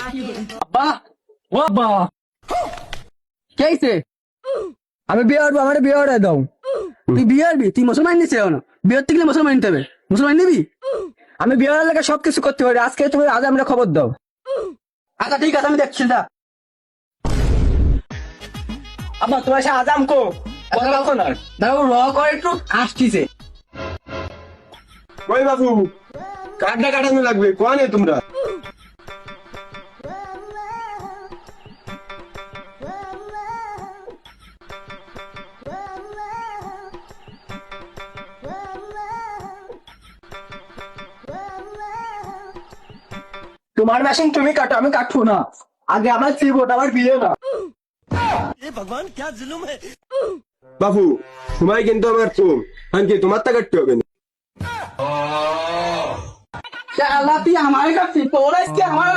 আব্বা ও আব্বা কে আইছে? আমি বিয়ে করবো, আমার বিয়ে করে দাও। তুই বিয়ে করবি? তুই মুসলমান নিছে না? বিয়ে করতে গেলে মুসলমান নিতে হবে। মুসলমান নিবি? আমি বিয়ে করার লাগে সবকিছু করতে পারি। আজকে তুমি আজ আমরা খবর দাও। আচ্ছা ঠিক আছে, আমি দেখছি না। আব্বা তোমার সে আজাম কো দাঁড়াও, র করে একটু আসছিছে। ওই বাবু, কাঠটা কাটানো লাগবে, কোয়ানে তোমরা? তোমার মেশিন তুমি কাটো, আমি কাটবো না। আগে আমার চিবোট, আমার বিয়ে না। বাবু, সময় কিন্তু আমার কম, কি তোমার তা কাটতে হবে না। আল্লাহ তুই আমার কাছে, তোর আজকে আমার